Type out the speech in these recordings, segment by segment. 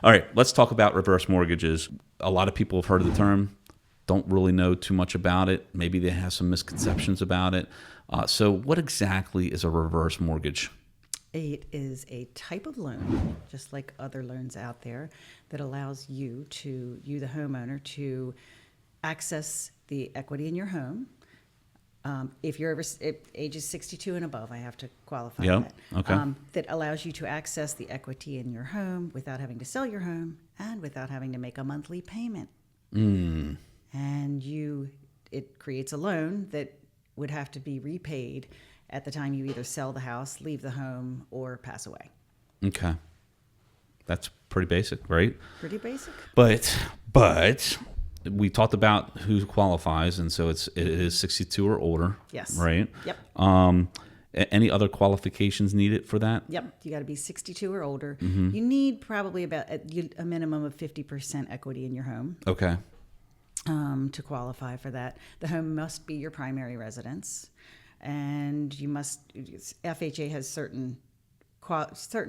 All right, let's talk about reverse mortgages. A lot of people have heard of the term, don't really know too much about it. Maybe they have some misconceptions about it. So what exactly is a reverse mortgage? It is a type of loan, just like other loans out there, that allows you, the homeowner, to access the equity in your home. If you're ages 62 and above, I have to qualify Yep. that. Okay. That allows you to access the equity in your home without having to sell your home and without having to make a monthly payment. And it creates a loan that would have to be repaid at the time you either sell the house, leave the home, or pass away. Okay. That's pretty basic, right? Pretty basic. But we talked about who qualifies, and so it is 62 or older. Yes. Right? Yep. Any other qualifications needed for that? Yep. You got to be 62 or older. You need probably about a minimum of 50% equity in your home. Okay. To qualify for that. The home must be your primary residence, and FHA has certain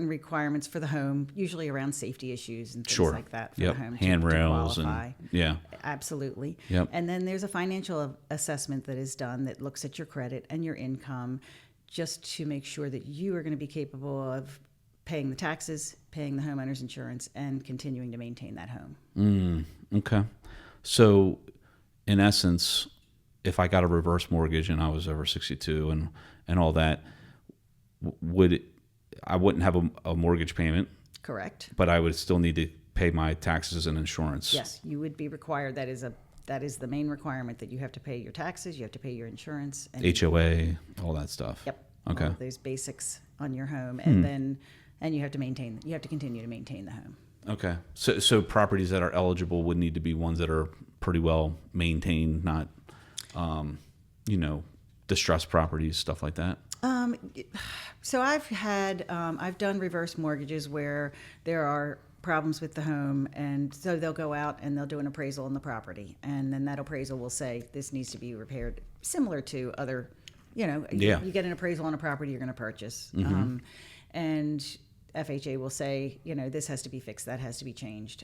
requirements for the home, usually around safety issues and things like that for the home. Handrails and Absolutely. Yep. And then there's a financial assessment that is done that looks at your credit and your income, just to make sure that you are going to be capable of paying the taxes, paying the homeowner's insurance, and continuing to maintain that home. Okay. So, in essence, if I got a reverse mortgage and I was over 62 and all that, I wouldn't have a mortgage payment? Correct. But I would still need to pay my taxes and insurance? Yes, you would be required. That is the main requirement, that you have to pay your taxes, you have to pay your insurance. And HOA, all that stuff? Yep. Okay. All of those basics on your home. And you have to continue to maintain the home. Okay. So properties that are eligible would need to be ones that are pretty well maintained, not, distressed properties, stuff like that? So I've done reverse mortgages where there are problems with the home, and so they'll go out and they'll do an appraisal on the property, and then that appraisal will say this needs to be repaired, similar to other, you get an appraisal on a property you're going to purchase. And FHA will say, this has to be fixed, that has to be changed.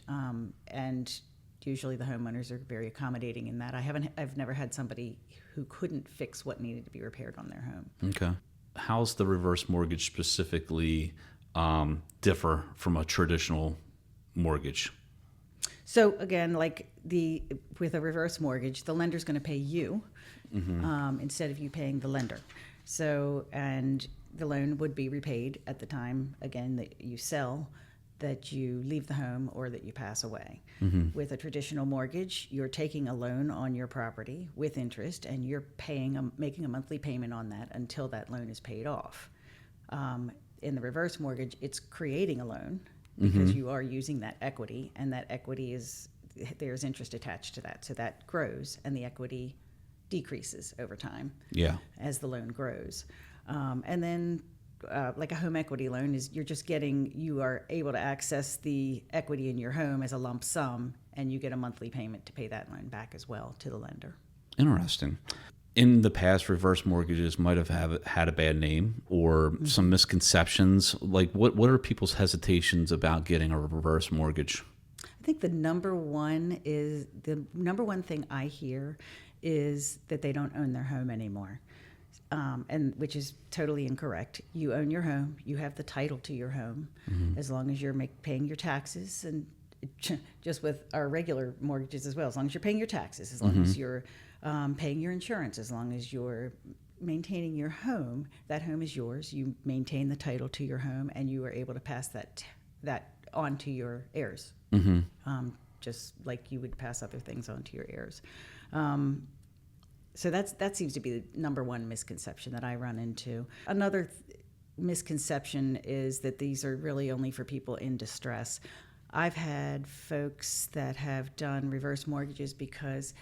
And usually the homeowners are very accommodating in that. I've never had somebody who couldn't fix what needed to be repaired on their home. Okay. How's the reverse mortgage specifically differ from a traditional mortgage? So again, with a reverse mortgage, the lender's going to pay you instead of you paying the lender. So, and the loan would be repaid at the time, again, that you sell, that you leave the home, or that you pass away. With a traditional mortgage, you're taking a loan on your property with interest, and you're making a monthly payment on that until that loan is paid off. In the reverse mortgage, it's creating a loan because you are using that equity, and that equity there's interest attached to that. So that grows, and the equity decreases over time as the loan grows. And then like a home equity loan is you are able to access the equity in your home as a lump sum, and you get a monthly payment to pay that loan back as well to the lender. Interesting. In the past, reverse mortgages might have had a bad name or some misconceptions. Like what are people's hesitations about getting a reverse mortgage? I think the number one thing I hear is that they don't own their home anymore. And which is totally incorrect. You own your home. You have the title to your home, as long as you're paying your taxes, and just with our regular mortgages as well. As long as you're paying your taxes, as long as you're paying your insurance, as long as you're maintaining your home, that home is yours. You maintain the title to your home, and you are able to pass that on to your heirs, just like you would pass other things on to your heirs. So that seems to be the number one misconception that I run into. Another misconception is that these are really only for people in distress. I've had folks that have done reverse mortgages because,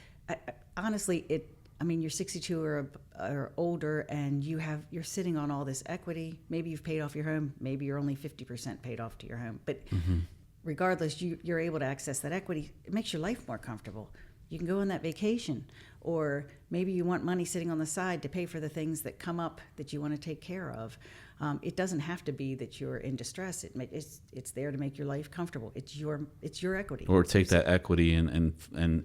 honestly, you're 62 or older, and you're sitting on all this equity. Maybe you've paid off your home. Maybe you're only 50% paid off to your home. But regardless, you're able to access that equity. It makes your life more comfortable. You can go on that vacation, or maybe you want money sitting on the side to pay for the things that come up that you want to take care of. It doesn't have to be that you're in distress. It's there to make your life comfortable. It's your equity. Or take that equity and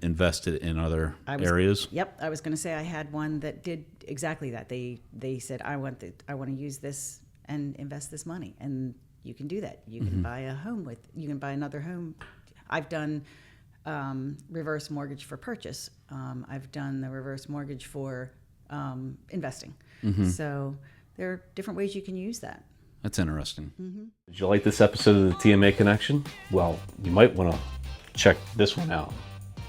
invest it in other areas. Yep, I was going to say I had one that did exactly that. They said I want to use this and invest this money, and you can do that. You can buy a home you can buy another home. I've done reverse mortgage for purchase. I've done the reverse mortgage for investing. So there are different ways you can use that. That's interesting. Did you like this episode of the TMA Connection? Well, you might want to check this one out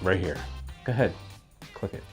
right here. Go ahead, click it.